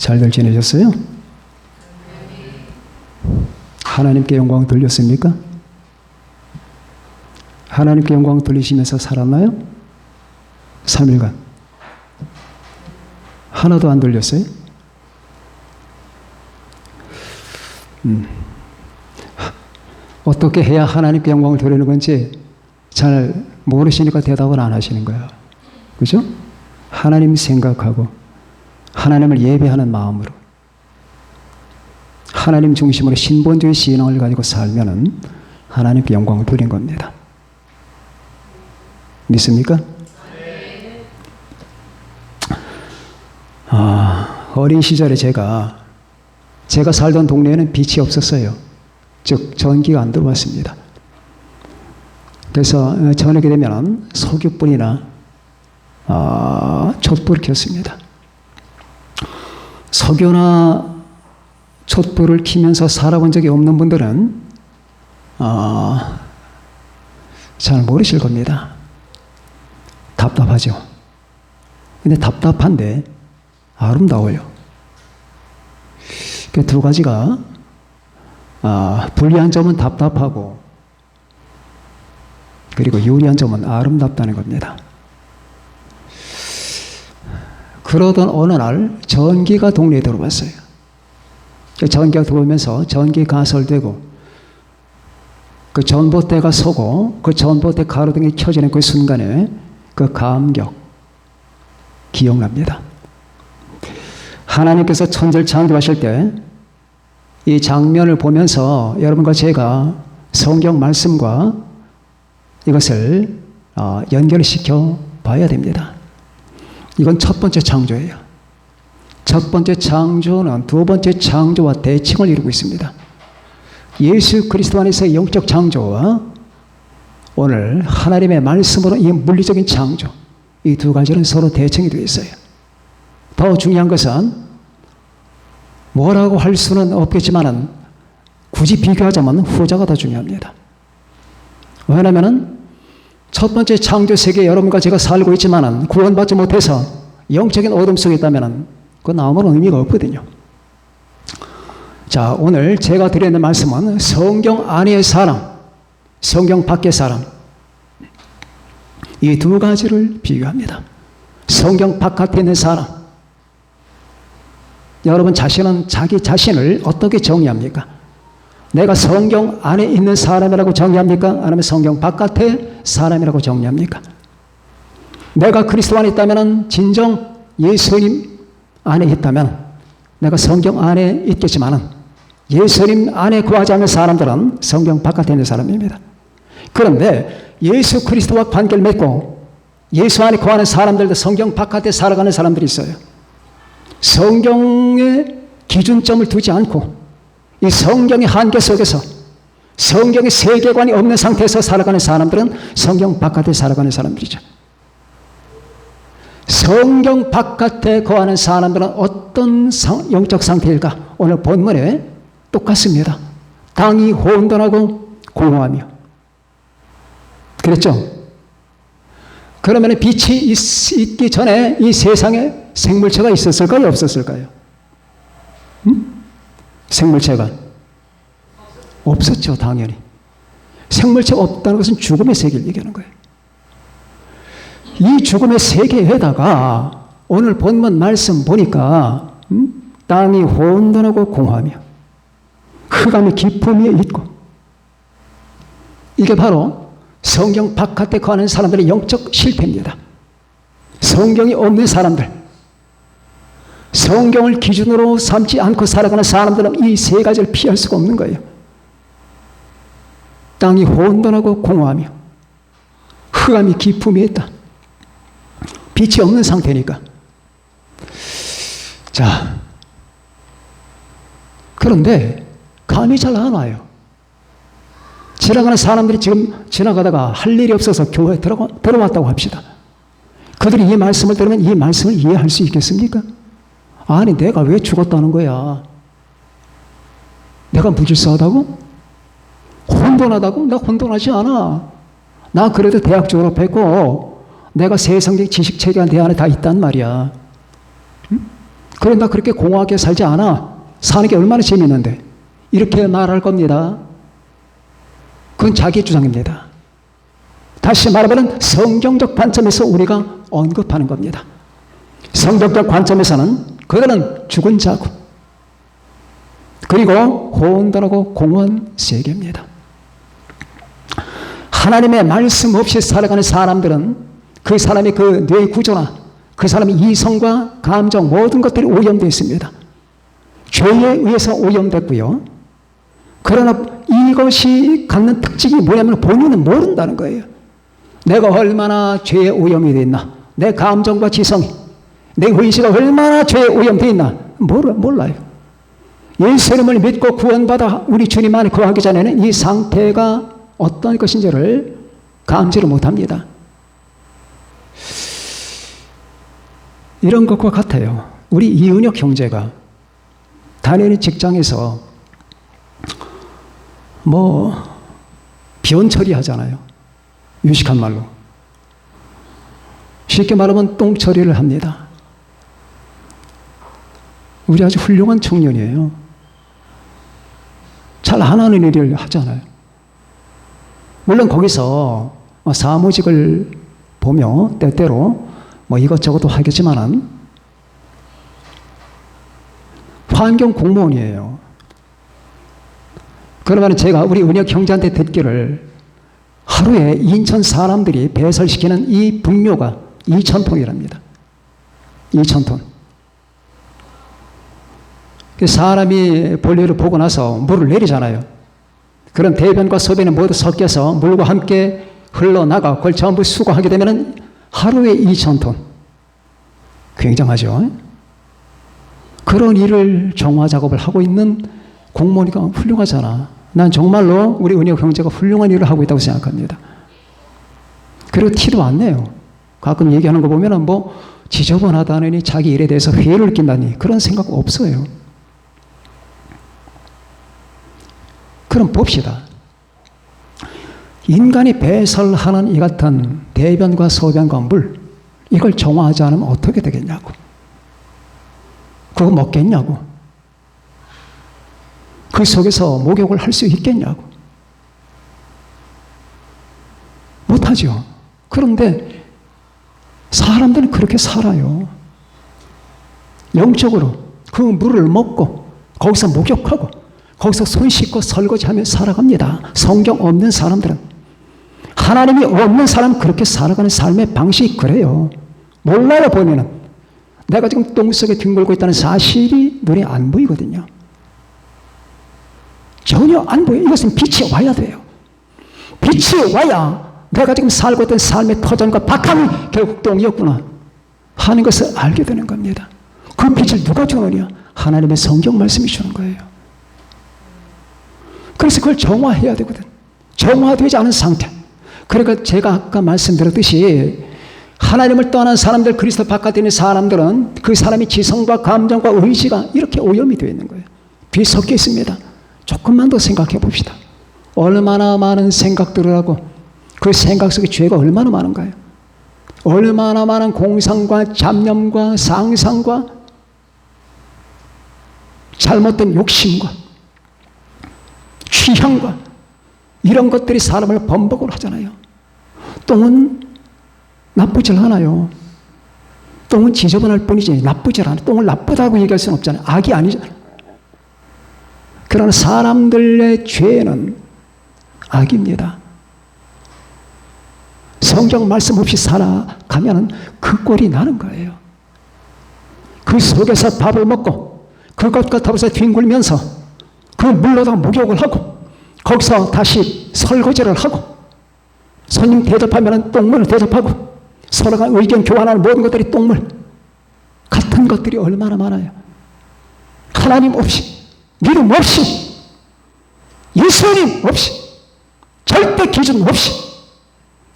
잘들 지내셨어요? 하나님께 영광 돌렸습니까? 하나님께 영광 돌리시면서 살았나요? 3일간 하나도 안 돌렸어요? 어떻게 해야 하나님께 영광을 돌리는 건지 잘 모르시니까 대답을 안 하시는 거예요. 그죠? 하나님 생각하고 하나님을 예배하는 마음으로 하나님 중심으로 신본주의 신앙을 가지고 살면은 하나님께 영광을 돌린 겁니다. 믿습니까? 어린 시절에 제가 살던 동네에는 빛이 없었어요. 즉 전기가 안 들어왔습니다. 그래서 저녁이 되면 석유불이나 촛불을 켰습니다. 석유나 촛불을 켜면서 살아본 적이 없는 분들은 잘 모르실 겁니다. 답답하죠. 근데 답답한데 아름다워요. 그 두 가지가 불리한 점은 답답하고 그리고 유리한 점은 아름답다는 겁니다. 그러던 어느 날 전기가 동네에 들어왔어요. 전기가 들어오면서 전기 가설되고 그 전봇대가 서고 그 전봇대 가로등이 켜지는 그 순간에 그 감격 기억납니다. 하나님께서 천지를 창조하실 때 이 장면을 보면서 여러분과 제가 성경 말씀과 이것을 연결시켜 봐야 됩니다. 이건 첫 번째 창조예요. 첫 번째 창조는 두 번째 창조와 대칭을 이루고 있습니다. 예수 그리스도 안에서의 영적 창조와 오늘 하나님의 말씀으로 이 물리적인 창조, 이 두 가지는 서로 대칭이 되어 있어요. 더 중요한 것은 뭐라고 할 수는 없겠지만 굳이 비교하자면 후자가 더 중요합니다. 왜냐하면 첫 번째 창조 세계에 여러분과 제가 살고 있지만 구원받지 못해서 영적인 어둠 속에 있다면 그건 아무런 의미가 없거든요. 자, 오늘 제가 드리는 말씀은 성경 안의 사람, 성경 밖의 사람, 이 두 가지를 비교합니다. 성경 바깥에 있는 사람, 여러분 자신은 자기 자신을 어떻게 정의합니까? 내가 성경 안에 있는 사람이라고 정의합니까? 아니면 성경 바깥의 사람이라고 정의합니까? 내가 그리스도 안에 있다면 진정 예수님 안에 있다면 내가 성경 안에 있겠지만 예수님 안에 거하지 않는 사람들은 성경 바깥에 있는 사람입니다. 그런데 예수 그리스도와 관계를 맺고 예수 안에 거하는 사람들도 성경 바깥에 살아가는 사람들이 있어요. 성경의 기준점을 두지 않고 이 성경의 한계 속에서 성경의 세계관이 없는 상태에서 살아가는 사람들은 성경 바깥에 살아가는 사람들이죠. 성경 바깥에 거하는 사람들은 어떤 영적 상태일까? 오늘 본문에 똑같습니다. 땅이 혼돈하고 공허하며. 그랬죠? 그러면 빛이 있기 전에 이 세상에 생물체가 있었을까요? 없었을까요? 생물체가 없었죠. 당연히. 생물체가 없다는 것은 죽음의 세계를 얘기하는 거예요. 이 죽음의 세계에다가 오늘 본문 말씀 보니까 땅이 혼돈하고 공허하며 흑암이 깊음이 있고 이게 바로 성경 바깥에 거하는 사람들의 영적 실패입니다. 성경이 없는 사람들, 성경을 기준으로 삼지 않고 살아가는 사람들은 이 세 가지를 피할 수가 없는 거예요. 땅이 혼돈하고 공허하며 흑암이 깊음이 있다. 빛이 없는 상태니까. 자, 그런데 감이 잘 안 와요. 지나가는 사람들이 지금 지나가다가 할 일이 없어서 교회에 들어왔다고 합시다. 그들이 이 말씀을 들으면 이 말씀을 이해할 수 있겠습니까? 아니, 내가 왜 죽었다는 거야? 내가 무질서하다고? 혼돈하다고? 나 혼돈하지 않아. 나 그래도 대학 졸업했고 내가 세상적 지식 체계 안에 다 있단 말이야. 응? 그래, 나 그렇게 공허하게 살지 않아. 사는 게 얼마나 재밌는데. 이렇게 말할 겁니다. 그건 자기 주장입니다. 다시 말하면 성경적 관점에서 우리가 언급하는 겁니다. 성경적 관점에서는 그들은 죽은 자고, 그리고 혼돈하고 공허한 세계입니다. 하나님의 말씀 없이 살아가는 사람들은 그 사람의 그 뇌 구조나 그 사람의 이성과 감정 모든 것들이 오염되어 있습니다. 죄에 의해서 오염됐고요. 그러나 이것이 갖는 특징이 뭐냐면 본인은 모른다는 거예요. 내가 얼마나 죄에 오염이 되어 있나, 내 감정과 지성이, 내 의지가 얼마나 죄에 오염되어 있나 몰라요. 예수님을 믿고 구원받아 우리 주님 안에 거하기 전에는 이 상태가 어떤 것인지를 감지를 못합니다. 이런 것과 같아요. 우리 이은혁 형제가 단연히 직장에서 비원 처리하잖아요. 유식한 말로. 쉽게 말하면 똥 처리를 합니다. 우리 아주 훌륭한 청년이에요. 잘 안 하는 일을 하잖아요. 물론 거기서 사무직을 보며 때때로 이것저것도 하겠지만은 환경 공무원이에요. 그러면 제가 우리 은혁 형제한테 듣기를 하루에 인천 사람들이 배설시키는 이 분뇨가 2,000톤이랍니다. 2,000톤. 사람이 볼일을 보고 나서 물을 내리잖아요. 그런 대변과 소변이 모두 섞여서 물과 함께 흘러나가 그걸 전부 수거하게 되면 하루에 2,000톤. 굉장하죠. 그런 일을 정화 작업을 하고 있는 공무원이가 훌륭하잖아. 난 정말로 우리 은혁 형제가 훌륭한 일을 하고 있다고 생각합니다. 그리고 티도 안 내요. 가끔 얘기하는 거 보면은 지저분하다느니 자기 일에 대해서 회의를 느낀다니 그런 생각 없어요. 그럼 봅시다. 인간이 배설하는 이 같은 대변과 소변과 물, 이걸 정화하지 않으면 어떻게 되겠냐고. 그거 먹겠냐고. 그 속에서 목욕을 할 수 있겠냐고. 못하죠. 그런데 사람들은 그렇게 살아요. 영적으로 그 물을 먹고 거기서 목욕하고 거기서 손 씻고 설거지하며 살아갑니다. 성경 없는 사람들은. 하나님이 없는 사람은 그렇게 살아가는 삶의 방식이 그래요. 몰라요, 보면은. 내가 지금 똥 속에 뒹굴고 있다는 사실이 눈에 안 보이거든요. 전혀 안 보여요. 이것은 빛이 와야 돼요. 빛이 와야 내가 지금 살고 있던 삶의 터전과 박함이 결국 똥이었구나 하는 것을 알게 되는 겁니다. 그 빛을 누가 주느냐? 하나님의 성경 말씀이 주는 거예요. 그래서 그걸 정화해야 되거든. 정화되지 않은 상태. 그러니까 제가 아까 말씀드렸듯이 하나님을 떠난 사람들, 그리스도 바깥에 있는 사람들은 그 사람의 지성과 감정과 의지가 이렇게 오염이 되어 있는 거예요. 뒤섞여 있습니다. 조금만 더 생각해 봅시다. 얼마나 많은 생각들을 하고 그 생각 속에 죄가 얼마나 많은가요? 얼마나 많은 공상과 잡념과 상상과 잘못된 욕심과 취향과 이런 것들이 사람을 범벅으로 하잖아요. 똥은 나쁘질 않아요. 똥은 지저분할 뿐이지 나쁘질 않아요. 똥을 나쁘다고 얘기할 수는 없잖아요. 악이 아니잖아요. 그러나 사람들의 죄는 악입니다. 성경 말씀 없이 살아가면 그 꼴이 나는 거예요. 그 속에서 밥을 먹고 그것과 더불어서 뒹굴면서 그 물로다가 목욕을 하고 거기서 다시 설거지를 하고 손님 대접하면 똥물을 대접하고 서로가 의견 교환하는 모든 것들이 똥물 같은 것들이 얼마나 많아요. 하나님 없이 믿음 없이 예수님 없이 절대 기준 없이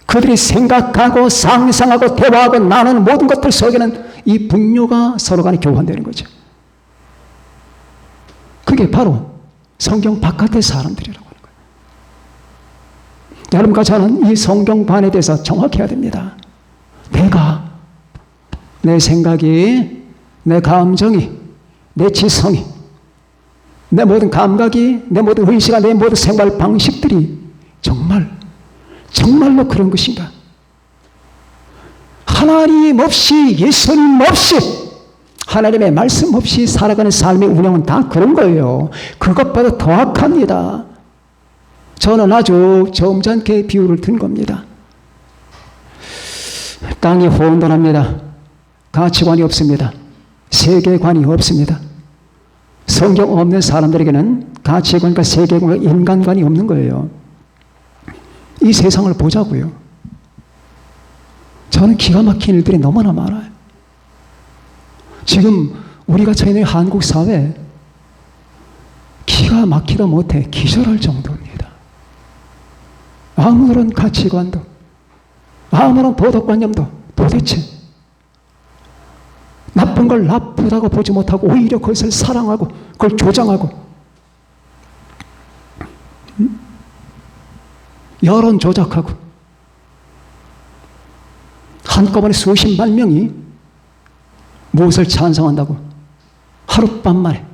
그들이 생각하고 상상하고 대화하고 나누는 모든 것들 속에는 이 분뇨가 서로 간에 교환되는 거죠. 그게 바로 성경 바깥의 사람들이라고 하는 거예요. 여러분과 저는 이 성경반에 대해서 정확해야 됩니다. 내가, 내 생각이, 내 감정이 내 지성이, 내 모든 감각이, 내 모든 의식과 내 모든 생활 방식들이 정말로 그런 것인가? 하나님 없이, 예수님 없이, 하나님의 말씀 없이 살아가는 삶의 운영은 다 그런 거예요. 그것보다 더 악합니다. 저는 아주 점잖게 비유를 든 겁니다. 땅이 혼돈합니다. 가치관이 없습니다. 세계관이 없습니다. 성경 없는 사람들에게는 가치관과 세계관과 인간관이 없는 거예요. 이 세상을 보자고요. 저는 기가 막힌 일들이 너무나 많아요. 지금 우리가 처해 있는 한국 사회, 기가 막히다 못해 기절할 정도입니다. 아무런 가치관도, 아무런 도덕관념도 도대체 나쁜 걸 나쁘다고 보지 못하고 오히려 그것을 사랑하고 그걸 조장하고 여론 조작하고 한꺼번에 수십만 명이 무엇을 찬성한다고 하룻밤 만에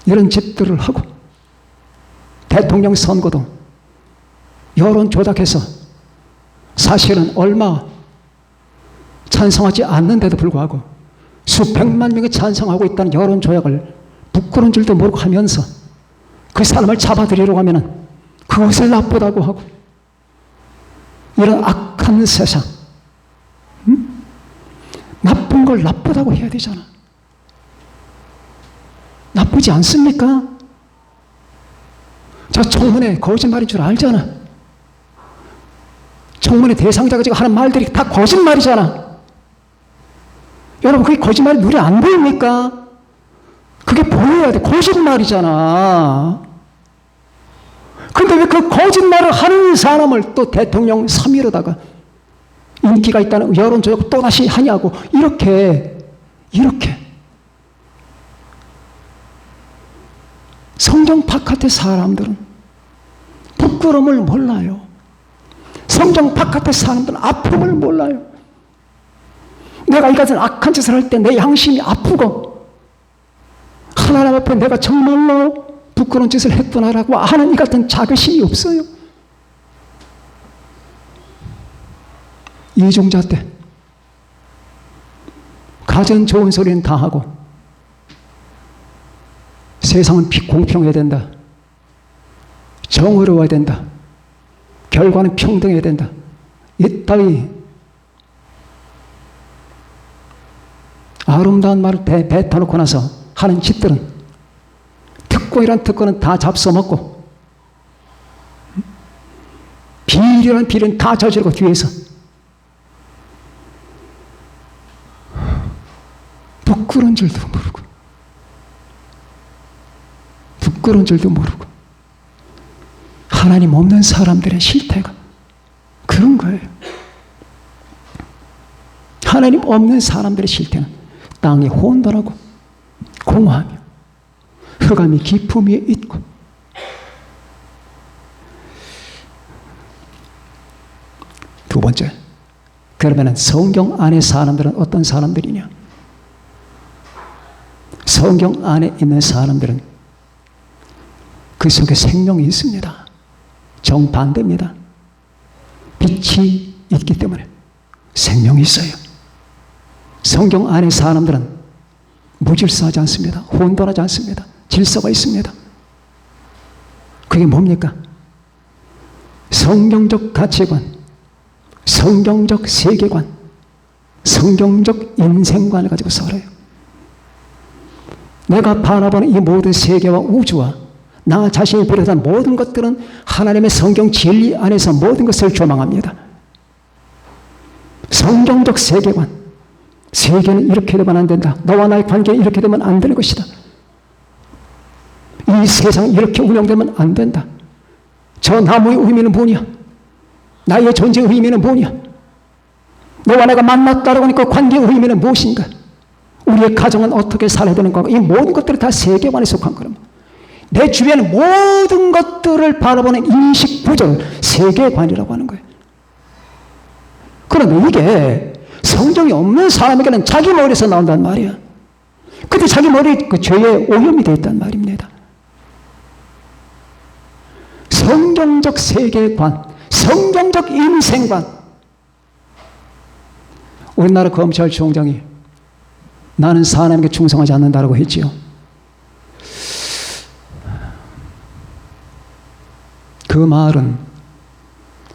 이런 짓들을 하고 대통령 선거도 여론 조작해서 사실은 얼마 찬성하지 않는데도 불구하고 수백만 명이 찬성하고 있다는 여론 조작을 부끄러운 줄도 모르고 하면서 그 사람을 잡아들이려고 하면 그것을 나쁘다고 하고 이런 악한 세상, 나쁜 걸 나쁘다고 해야 되잖아. 나쁘지 않습니까? 저 청문회 거짓말인 줄 알잖아. 청문회 대상자가 지금 하는 말들이 다 거짓말이잖아. 여러분, 그게 거짓말이 눈에 안 보입니까? 그게 보여야 돼. 거짓말이잖아. 근데 왜 그 거짓말을 하는 사람을 또 대통령 3위로다가 인기가 있다는 여론 조작을 또다시 하냐고. 이렇게. 성경 바깥의 사람들은 부끄러움을 몰라요. 성경 바깥의 사람들은 아픔을 몰라요. 내가 이 같은 악한 짓을 할 때 내 양심이 아프고 하나님 앞에 내가 정말로 부끄러운 짓을 했구나라고 하는 이 같은 자긍심이 없어요. 이중자 때 가진 좋은 소리는 다 하고 세상은 공평해야 된다. 정의로워야 된다. 결과는 평등해야 된다. 이따위 아름다운 말을 뱉어놓고 나서 하는 짓들은 특권이란 특권은 다 잡숴먹고 비리란 비리는 다 저지르고 뒤에서 부끄러운 줄도 모르고 하나님 없는 사람들의 실태가 그런 거예요. 하나님 없는 사람들의 실태는 땅이 혼돈하고 공허하며 흑암이 깊음 위에 있고 두 번째, 그러면 성경 안의 사람들은 어떤 사람들이냐? 성경 안에 있는 사람들은 그 속에 생명이 있습니다. 정반대입니다. 빛이 있기 때문에 생명이 있어요. 성경 안의 사람들은 무질서하지 않습니다. 혼돈하지 않습니다. 질서가 있습니다. 그게 뭡니까? 성경적 가치관, 성경적 세계관, 성경적 인생관을 가지고 살아요. 내가 바라보는 이 모든 세계와 우주와 나 자신을 비롯한 모든 것들은 하나님의 성경 진리 안에서 모든 것을 조망합니다. 성경적 세계관, 세계는 이렇게 되면 안 된다. 너와 나의 관계는 이렇게 되면 안 되는 것이다. 이 세상이 이렇게 운영되면 안 된다. 저 나무의 의미는 뭐냐? 나의 존재의 의미는 뭐냐? 너와 내가 만났다라고 하니까 관계의 의미는 무엇인가? 우리의 가정은 어떻게 살아야 되는가? 이 모든 것들이 다 세계관에 속한 거랍니다. 내 주변의 모든 것들을 바라보는 인식 구조를 세계관이라고 하는 거예요. 그런데 이게 성경이 없는 사람에게는 자기 머리에서 나온단 말이야. 그때 자기 머리에 그 죄의 오염이 되어 있단 말입니다. 성경적 세계관, 성경적 인생관. 우리나라 검찰총장이 나는 사람에게 충성하지 않는다라고 했지요. 그 말은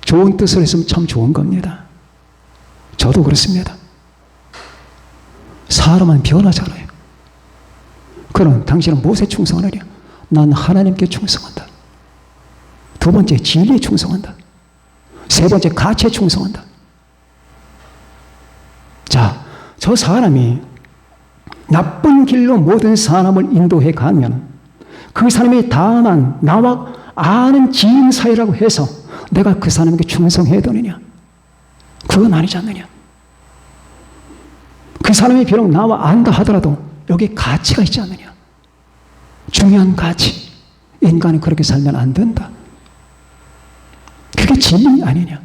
좋은 뜻을 했으면 참 좋은 겁니다. 저도 그렇습니다. 사람은 변하잖아요. 그럼 당신은 무엇에 충성하느냐? 난 하나님께 충성한다. 두 번째, 진리에 충성한다. 세 번째, 가치에 충성한다. 자, 저 사람이 나쁜 길로 모든 사람을 인도해 가면 그 사람이 다만 나와 아는 지인 사이라고 해서 내가 그 사람에게 충성해야 되느냐? 그건 아니지 않느냐? 그 사람이 비록 나와 안다 하더라도 여기에 가치가 있지 않느냐? 중요한 가치. 인간은 그렇게 살면 안 된다. 그게 진리 아니냐?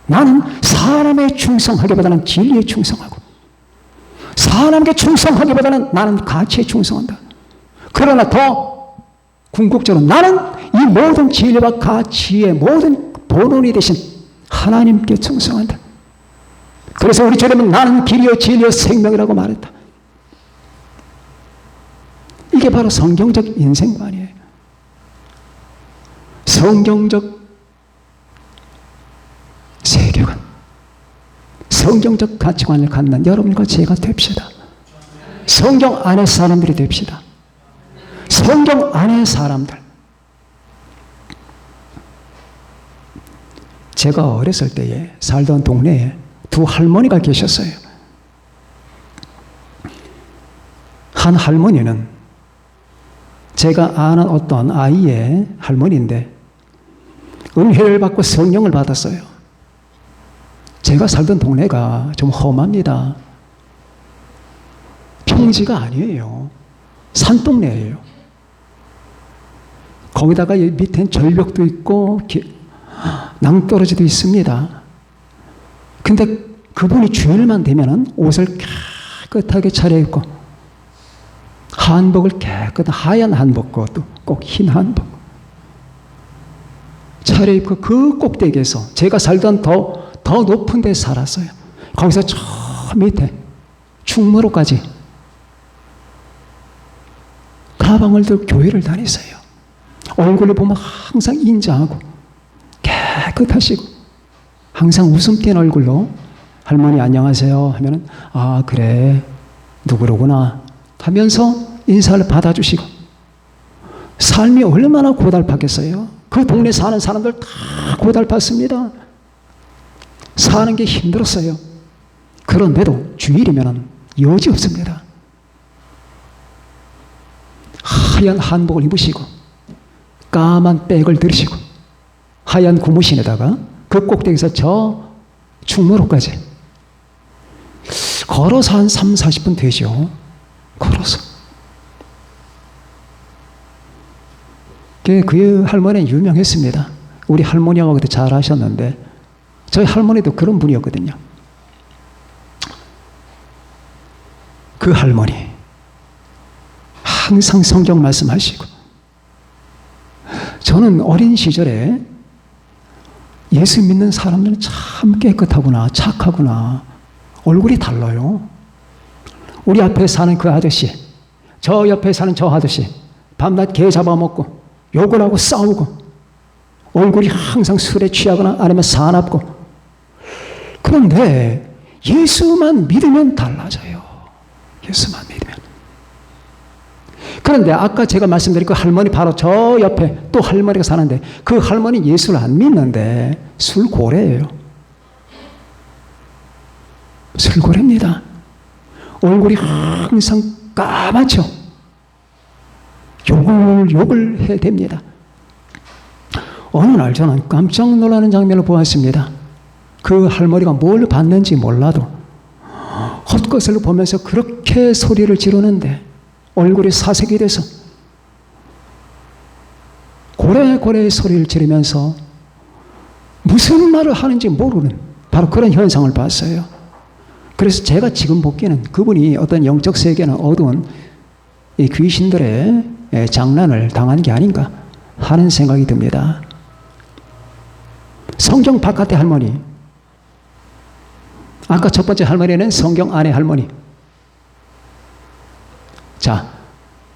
나는 사람에 충성하기보다는 진리에 충성하고, 사람에게 충성하기보다는 나는 가치에 충성한다. 그러나 더 궁극적으로 나는 이 모든 진리와 가치의 모든 본원이 되신 하나님께 충성한다. 그래서 우리 주님은 나는 길이요 진리요 생명이라고 말했다. 이게 바로 성경적 인생관이에요. 성경적 세계관, 성경적 가치관을 갖는 여러분과 제가 됩시다. 성경 안의 사람들이 됩시다. 성경 안의 사람들. 제가 어렸을 때에 살던 동네에 두 할머니가 계셨어요. 한 할머니는 제가 아는 어떤 아이의 할머니인데 은혜를 받고 성령을 받았어요. 제가 살던 동네가 좀 험합니다. 평지가 아니에요. 산동네예요. 거기다가 밑엔 절벽도 있고 낭떠러지도 있습니다. 근데 그분이 주일만 되면은 옷을 깨끗하게 차려입고 한복을 깨끗한 하얀 한복, 그것도 꼭 흰 한복 차려입고 그 꼭대기에서 제가 살던 더 높은 데 살았어요. 거기서 저 밑에 충무로까지 가방을 들고 교회를 다녔어요. 얼굴을 보면 항상 인자하고 깨끗하시고 항상 웃음 띤 얼굴로 할머니 안녕하세요 하면은 아 그래 누구로구나 하면서 인사를 받아주시고 삶이 얼마나 고달팠겠어요. 그 동네 사는 사람들 다 고달팠습니다. 사는 게 힘들었어요. 그런데도 주일이면 여지 없습니다. 하얀 한복을 입으시고 까만 백을 들으시고 하얀 고무신에다가 그 꼭대기에서 저 충무로까지 걸어서 한 3, 40분 되죠. 걸어서. 그 할머니는 유명했습니다. 우리 할머니하고 그때 잘 아셨는데 저희 할머니도 그런 분이었거든요. 그 할머니 항상 성경 말씀하시고 저는 어린 시절에 예수 믿는 사람들은 참 깨끗하구나 착하구나 얼굴이 달라요. 우리 앞에 사는 그 아저씨 저 옆에 사는 저 아저씨 밤낮 개 잡아먹고 욕을 하고 싸우고 얼굴이 항상 술에 취하거나 아니면 사납고 그런데 예수만 믿으면 달라져요. 예수만 믿으면. 그런데 아까 제가 말씀드린 그 할머니 바로 저 옆에 또 할머니가 사는데 그 할머니 예수를 안 믿는데 술고래예요. 술고래입니다. 얼굴이 항상 까맣죠. 욕을 해야 됩니다. 어느 날 저는 깜짝 놀라는 장면을 보았습니다. 그 할머니가 뭘 봤는지 몰라도 헛것을 보면서 그렇게 소리를 지르는데 얼굴이 사색이 돼서 고래고래 소리를 지르면서 무슨 말을 하는지 모르는 바로 그런 현상을 봤어요. 그래서 제가 지금 보기에는 그분이 어떤 영적 세계는 어두운 이 귀신들의 장난을 당한 게 아닌가 하는 생각이 듭니다. 성경 바깥의 할머니, 아까 첫 번째 할머니는 성경 안의 할머니. 자,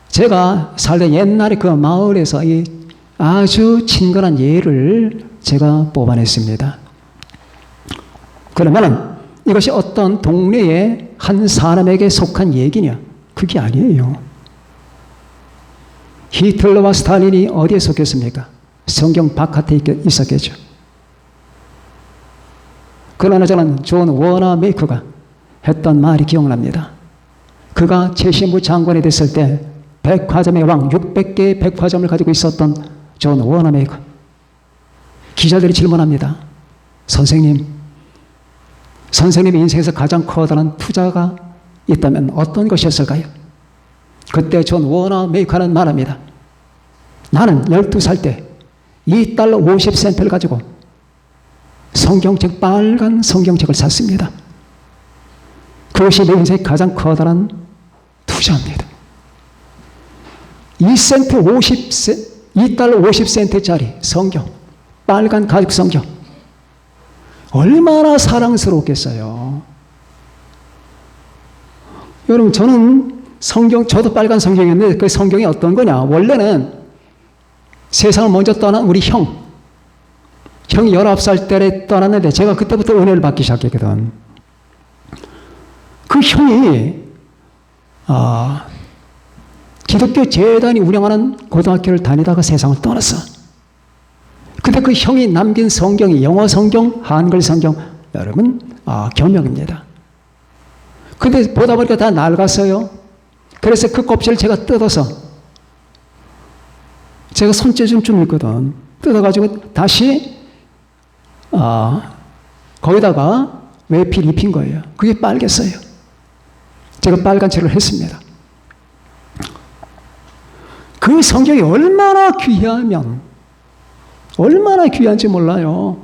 제가 살던 옛날에 그 마을에서 이 아주 친근한 예를 제가 뽑아냈습니다. 그러면은 이것이 어떤 동네의 한 사람에게 속한 얘기냐? 그게 아니에요. 히틀러와 스탈린이 어디에 속했습니까? 성경 바깥에 있었겠죠. 그러나 저는 존 워너메이커가 했던 말이 기억납니다. 그가 최신부 장관이 됐을 때 백화점의 왕 600개의 백화점을 가지고 있었던 존 워너메이커. 기자들이 질문합니다. 선생님 인생에서 가장 커다란 투자가 있다면 어떤 것이었을까요? 그때 존 워너메이커는 말합니다. 나는 12살 때 $2 50센트를 가지고 성경책, 빨간 성경책을 샀습니다. 그것이 내 인생의 가장 커다란 투자입니다. 2달러 50센트짜리 성경, 빨간 가죽 성경. 얼마나 사랑스러웠겠어요. 여러분, 저는 저도 빨간 성경이었는데 그 성경이 어떤 거냐. 원래는 세상을 먼저 떠난 우리 형이 19살 때 떠났는데 제가 그때부터 은혜를 받기 시작했거든. 그 형이 기독교 재단이 운영하는 고등학교를 다니다가 세상을 떠났어. 근데 그 형이 남긴 성경이 영어 성경, 한글 성경, 여러분 겸용입니다. 근데 보다 보니까 다 낡았어요. 그래서 그 껍질을 제가 뜯어서 제가 손재주는 좀 있거든. 뜯어가지고 다시 거기다가 외필 입힌 거예요. 그게 빨겠어요. 제가 빨간 책을 했습니다. 그 성경이 얼마나 귀한지 몰라요.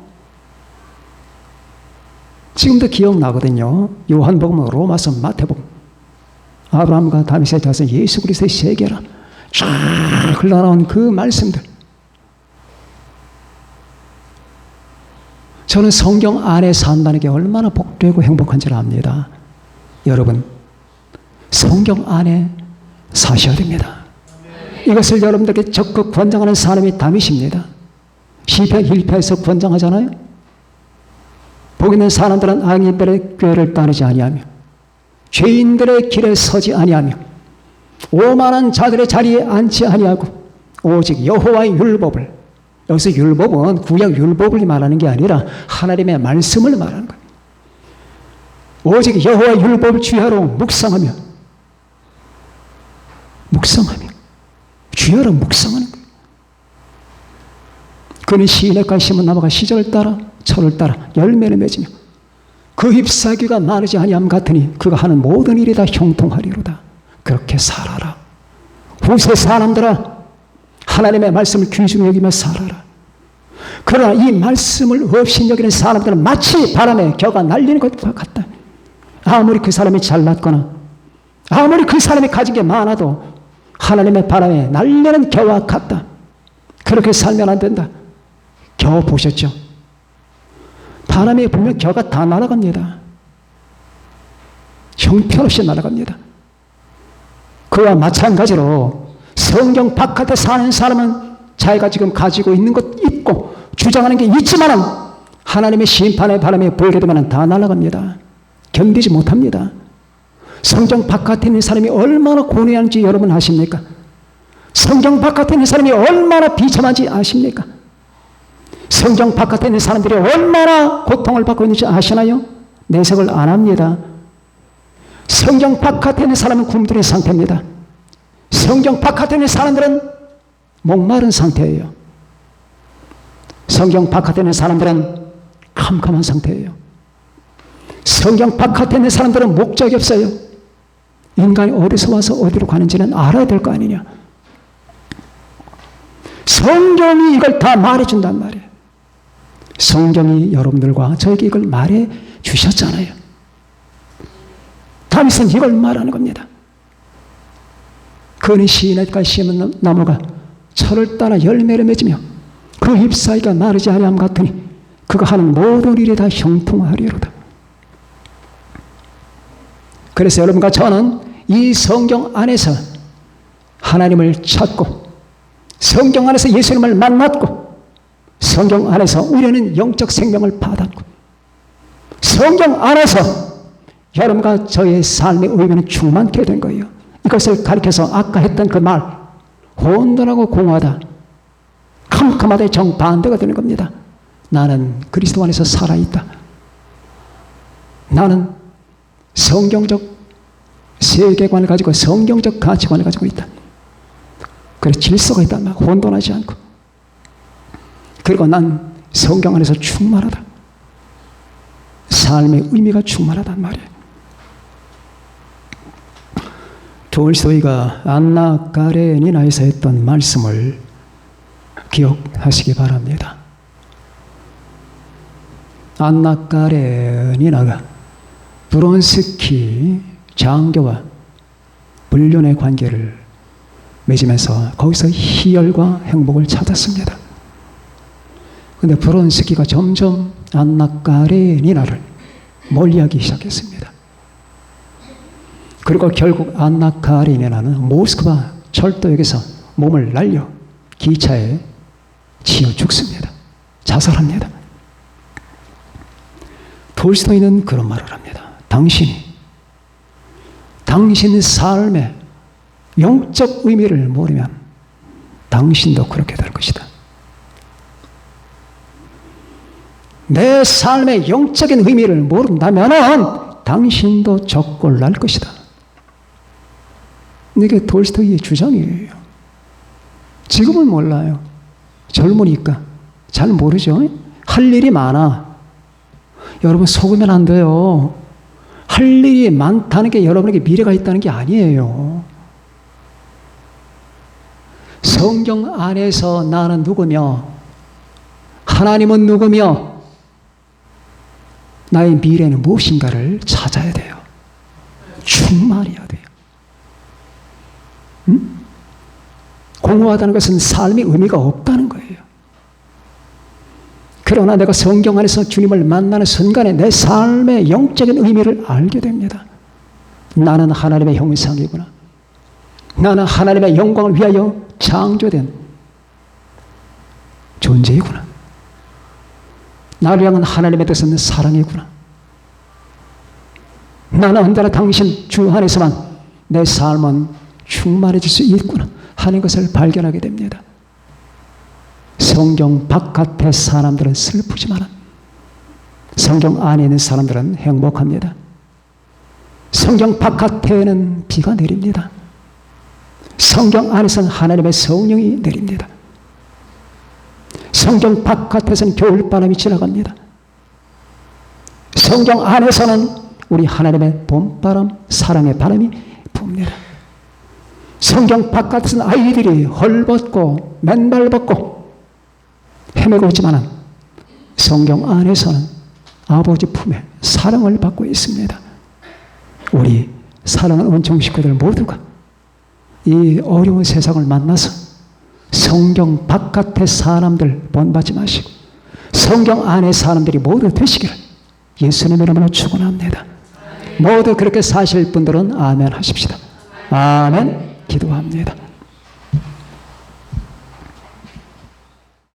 지금도 기억나거든요. 요한복음, 로마서, 마태복음, 아브라함과 다윗의 자손 예수 그리스도의 세계라 쫙 흘러나온 그 말씀들. 저는 성경 안에 산다는 게 얼마나 복되고 행복한지를 압니다. 여러분, 성경 안에 사셔야 됩니다. 이것을 여러분들께 적극 권장하는 사람이 다윗입니다. 시편 1편에서 권장하잖아요. 복 있는 사람들은 악인들의 꾀를 따르지 아니하며 죄인들의 길에 서지 아니하며 오만한 자들의 자리에 앉지 아니하고 오직 여호와의 율법을, 여기서 율법은 구약 율법을 말하는 게 아니라 하나님의 말씀을 말하는 거예요. 오직 여호와의 율법을 주야로 묵상하며 주야로 묵상하는 거예요. 그는 시냇가에 심은 나무가 시절을 따라 철을 따라 열매를 맺으며 그 잎사귀가 마르지 아니함 같으니 그가 하는 모든 일이 다 형통하리로다. 그렇게 살아라. 후세 사람들아, 하나님의 말씀을 귀중히 여기며 살아라. 그러나 이 말씀을 없이 여기는 사람들은 마치 바람에 겨가 날리는 것과 같다. 아무리 그 사람이 잘났거나 아무리 그 사람이 가진 게 많아도 하나님의 바람에 날리는 겨와 같다. 그렇게 살면 안 된다. 겨 보셨죠? 바람에 불면 겨가 다 날아갑니다. 형편없이 날아갑니다. 그와 마찬가지로 성경 바깥에 사는 사람은 자기가 지금 가지고 있는 것 있고 주장하는 게 있지만은 하나님의 심판의 바람에 불게 되면 다 날아갑니다. 견디지 못합니다. 성경 바깥에 있는 사람이 얼마나 고뇌한지 여러분 아십니까? 성경 바깥에 있는 사람이 얼마나 비참한지 아십니까? 성경 바깥에 있는 사람들이 얼마나 고통을 받고 있는지 아시나요? 내색을 안 합니다. 성경 바깥에 있는 사람은 굶주린 상태입니다. 성경 바깥에 있는 사람들은 목마른 상태예요. 성경 바깥에 있는 사람들은 캄캄한 상태예요. 성경 바깥에 있는 사람들은 목적이 없어요. 인간이 어디서 와서 어디로 가는지는 알아야 될 거 아니냐. 성경이 이걸 다 말해준단 말이에요. 성경이 여러분들과 저에게 이걸 말해 주셨잖아요. 다윗은 이걸 말하는 겁니다. 그는 시냇가에 심은 나무가 철을 따라 열매를 맺으며 그 잎사귀가 마르지 아니함 같으니 그가 하는 모든 일이 다 형통하리로다. 그래서 여러분과 저는 이 성경 안에서 하나님을 찾고 성경 안에서 예수님을 만났고 성경 안에서 우리는 영적 생명을 받았고 성경 안에서 여러분과 저의 삶의 의미는 충만케 된 거예요. 이것을 가리켜서 아까 했던 그 말, 혼돈하고 공허하다, 캄캄하다의 정반대가 되는 겁니다. 나는 그리스도 안에서 살아있다. 나는 성경적 세계관을 가지고 성경적 가치관을 가지고 있다. 그래서 질서가 있단 말이야. 혼돈하지 않고. 그리고 난 성경 안에서 충만하다. 삶의 의미가 충만하단 말이에요. 돌스토이가 안나 까레니나에서 했던 말씀을 기억하시기 바랍니다. 안나 까레니나가 브론스키 장교와 불륜의 관계를 맺으면서 거기서 희열과 행복을 찾았습니다. 그런데 브론스키가 점점 안나 까레니나를 멀리하기 시작했습니다. 그리고 결국 안나 까레니나는 모스크바 철도역에서 몸을 날려 기차에 치여 죽습니다. 자살합니다. 돌스토이는 그런 말을 합니다. 당신 삶의 영적 의미를 모르면 당신도 그렇게 될 것이다. 내 삶의 영적인 의미를 모른다면 당신도 적골 날 것이다. 이게 돌스토이의 주장이에요. 지금은 몰라요. 젊으니까 잘 모르죠. 할 일이 많아. 여러분 속으면 안 돼요. 할 일이 많다는 게 여러분에게 미래가 있다는 게 아니에요. 성경 안에서 나는 누구며 하나님은 누구며 나의 미래는 무엇인가를 찾아야 돼요. 충만해야 돼요. 공허하다는 것은 삶의 의미가 없다는 거예요. 그러나 내가 성경 안에서 주님을 만나는 순간에 내 삶의 영적인 의미를 알게 됩니다. 나는 하나님의 형상이구나. 나는 하나님의 영광을 위하여 창조된 존재이구나. 나를 향한 하나님의 뜻은 사랑이구나. 나는 언제나 당신 주 안에서만 내 삶은 충만해질 수 있구나 하는 것을 발견하게 됩니다. 성경 바깥의 사람들은 슬프지만 성경 안에 있는 사람들은 행복합니다. 성경 바깥에는 비가 내립니다. 성경 안에서는 하나님의 성령이 내립니다. 성경 바깥에서는 겨울바람이 지나갑니다. 성경 안에서는 우리 하나님의 봄바람, 사랑의 바람이 붑니다. 성경 바깥에서는 아이들이 헐벗고 맨발 벗고 헤매고 있지만 성경 안에서는 아버지 품에 사랑을 받고 있습니다. 우리 사랑하는 원청 식구들 모두가 이 어려운 세상을 만나서 성경 바깥의 사람들 본받지 마시고 성경 안의 사람들이 모두 되시기를 예수님의 이름으로 축원합니다. 모두 그렇게 사실 분들은 아멘 하십시다. 아멘. 기도합니다.